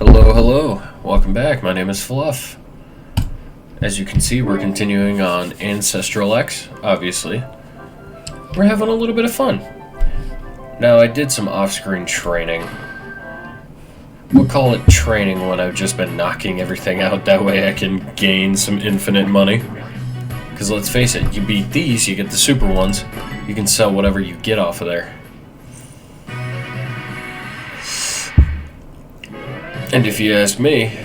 Hello, welcome back. My name is Fluff. As you can see, we're continuing on Ancestral X, obviously. We're having a little bit of fun. Now, I did some off-screen training. We'll call it training when I've just been knocking everything out, that way I can gain some infinite money. Because let's face it, you beat these, you get the super ones, you can sell whatever you get off of there. And if you ask me,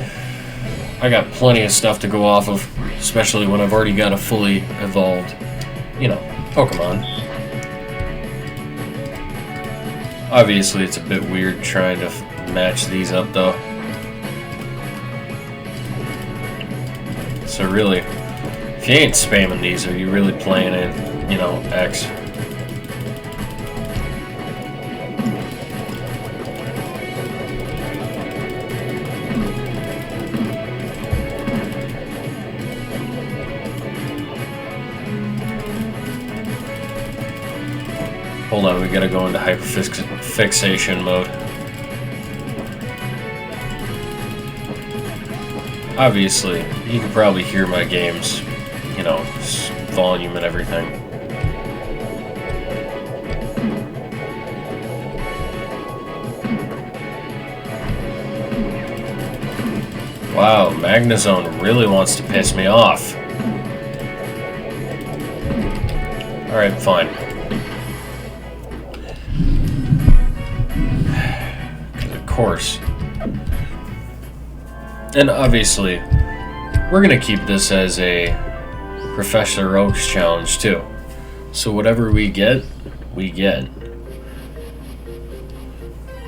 I got plenty of stuff to go off of, especially when I've already got a fully evolved, Pokemon. Obviously, it's a bit weird trying to match these up, though. So really, if you ain't spamming these, are you really playing in, X? Hold on, we gotta go into hyperfixation mode. Obviously, you can probably hear my game's, volume and everything. Wow, Magnezone really wants to piss me off. Alright, fine. Course. And obviously, we're gonna keep this as a Professor Oak's challenge too. So whatever we get, we get.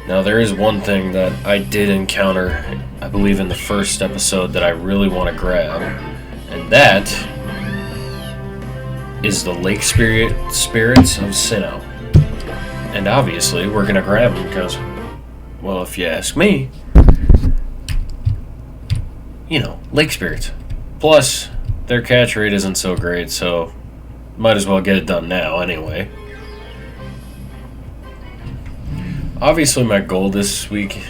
Now there is one thing that I did encounter, I believe in the first episode, that I really want to grab, and that is the Lake Spirits of Sinnoh. And obviously, we're gonna grab them because, well, if you ask me, lake spirits. Plus, their catch rate isn't so great, so might as well get it done now anyway. Obviously, my goal this week,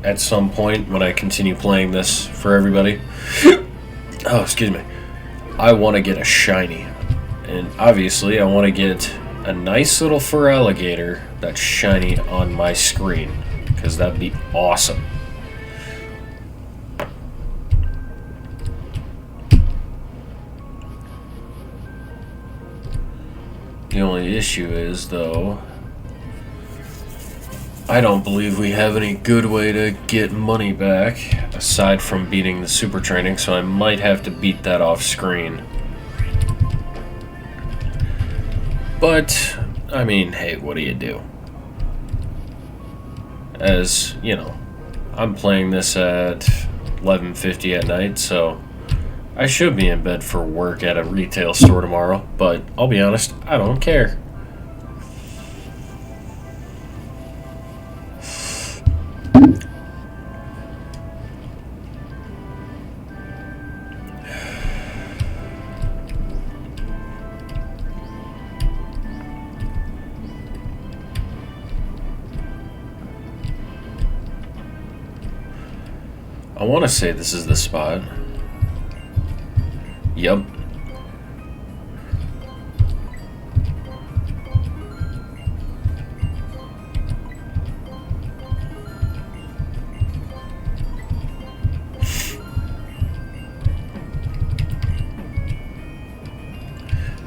at some point when I continue playing this for everybody, I want to get a shiny. And obviously, I want to get a nice little fur alligator that's shiny on my screen, because that'd be awesome. The only issue is, though, I don't believe we have any good way to get money back, aside from beating the super training, so I might have to beat that off screen. But, hey, what do you do? As, I'm playing this at 11:50 at night, so I should be in bed for work at a retail store tomorrow, but I'll be honest, I don't care. I want to say this is the spot. Yep.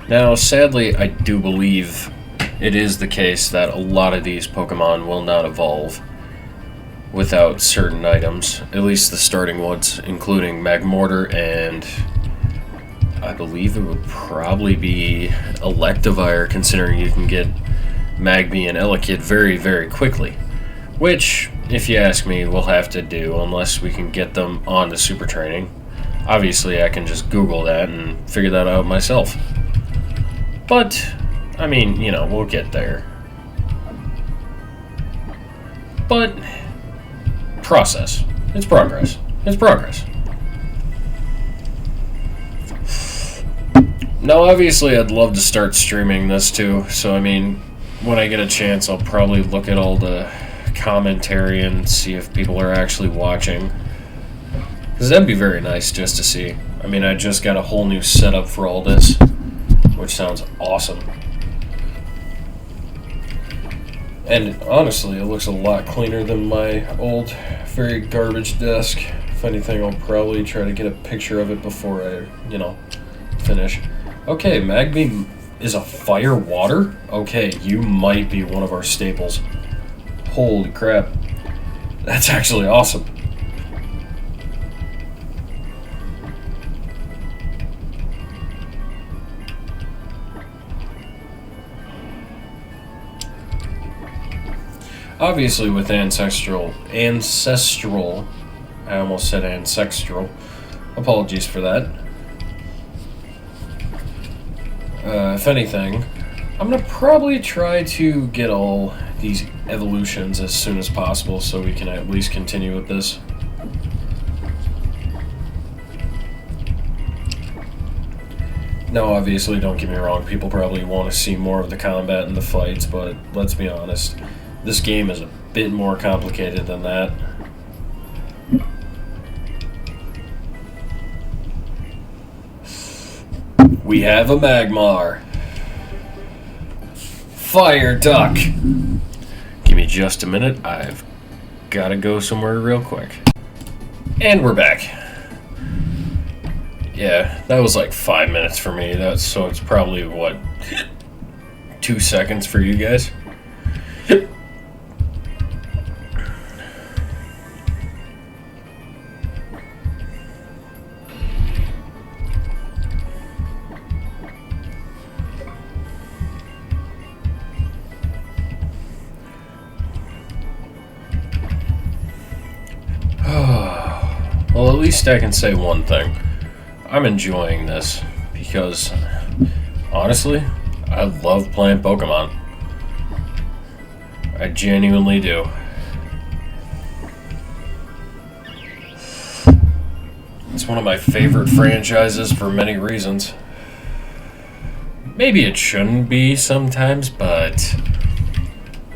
Now, sadly, I do believe it is the case that a lot of these Pokemon will not evolve without certain items, at least the starting ones, including Magmortar, and I believe it would probably be Electivire, considering you can get Magby and Elekid very, very quickly. Which, if you ask me, we'll have to do unless we can get them on the super training. Obviously, I can just Google that and figure that out myself. But, we'll get there. But process. It's progress. It's progress. Now, obviously, I'd love to start streaming this too, so when I get a chance, I'll probably look at all the commentary and see if people are actually watching. Because that'd be very nice just to see. I mean, I just got a whole new setup for all this, which sounds awesome. And honestly, it looks a lot cleaner than my old, very garbage desk. If anything, I'll probably try to get a picture of it before I, finish. Okay, Magby is a fire water? Okay, you might be one of our staples. Holy crap. That's actually awesome. Obviously with Ancestral, I almost said Ancestral. Apologies for that. If anything, I'm going to probably try to get all these evolutions as soon as possible so we can at least continue with this. Now, obviously, don't get me wrong, people probably want to see more of the combat and the fights, but let's be honest, this game is a bit more complicated than that. We have a Magmar. Fire duck. Give me just a minute. I've got to go somewhere real quick. And we're back. Yeah, that was like 5 minutes for me. So it's probably, what, 2 seconds for you guys? Well, at least I can say one thing. I'm enjoying this because, honestly, I love playing Pokemon. I genuinely do. It's one of my favorite franchises for many reasons. Maybe it shouldn't be sometimes, but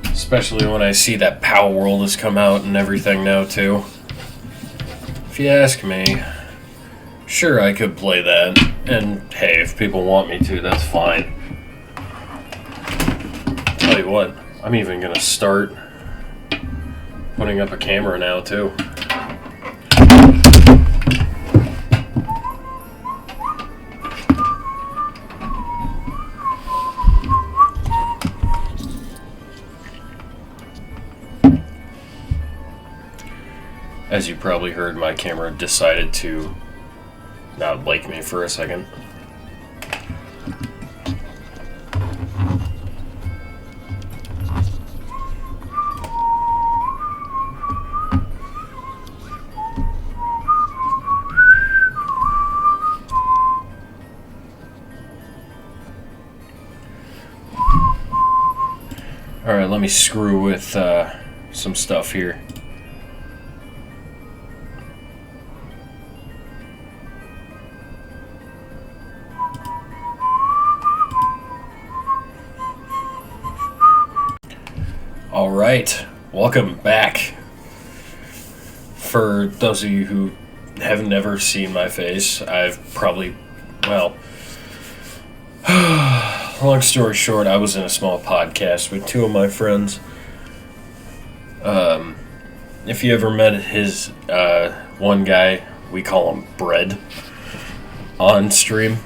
especially when I see that Power World has come out and everything now, too. If you ask me, sure, I could play that, and hey, if people want me to, that's fine. Tell you what, I'm even gonna start putting up a camera now, too. As you probably heard, my camera decided to not like me for a second. Alright, let me screw with some stuff here. Alright, welcome back. For those of you who have never seen my face, I've probably, well, long story short, I was in a small podcast with two of my friends. If you ever met his one guy, we call him Bread, on stream,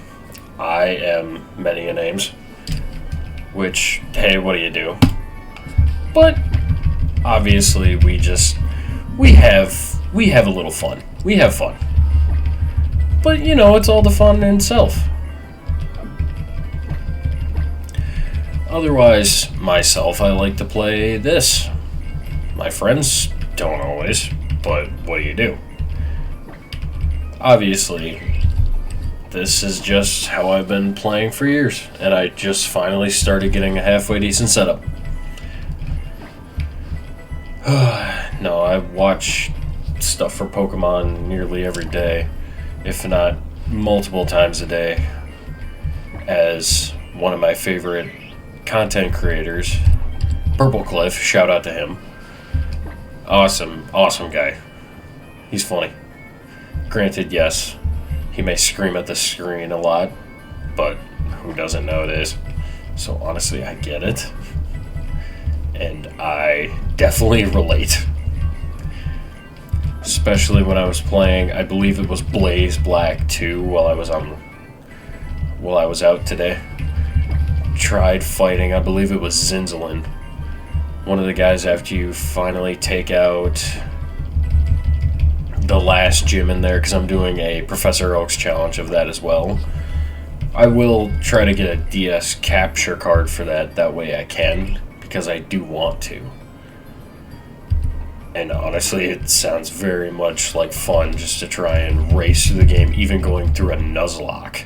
I am many a names, which, hey, what do you do? But obviously we have a little fun. We have fun. But it's all the fun in itself. Otherwise, myself, I like to play this. My friends don't always, but what do you do? Obviously, this is just how I've been playing for years, and I just finally started getting a halfway decent setup. No, I watch stuff for Pokemon nearly every day, if not multiple times a day, as one of my favorite content creators, Purple Cliff, shout out to him, Awesome guy. He's funny. Granted, yes, he may scream at the screen a lot, but who doesn't nowadays? So honestly, I get it. And I definitely relate. Especially when I was playing, I believe it was Blaze Black 2 while I was out today. Tried fighting, I believe it was Zinzalin. One of the guys after you finally take out the last gym in there, because I'm doing a Professor Oak's challenge of that as well. I will try to get a DS capture card for that way I can, because I do want to. And honestly, it sounds very much like fun just to try and race through the game, even going through a Nuzlocke.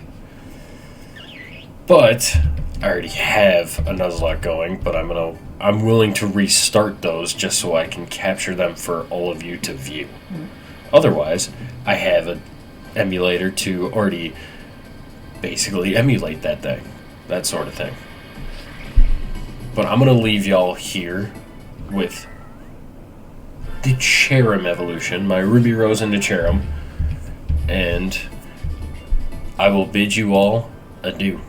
But I already have a Nuzlocke going, but I'm willing to restart those just so I can capture them for all of you to view. Otherwise, I have an emulator to already basically emulate that sort of thing. But I'm going to leave y'all here with the Cherrim evolution, my Ruby Rose into Cherrim, and I will bid you all adieu.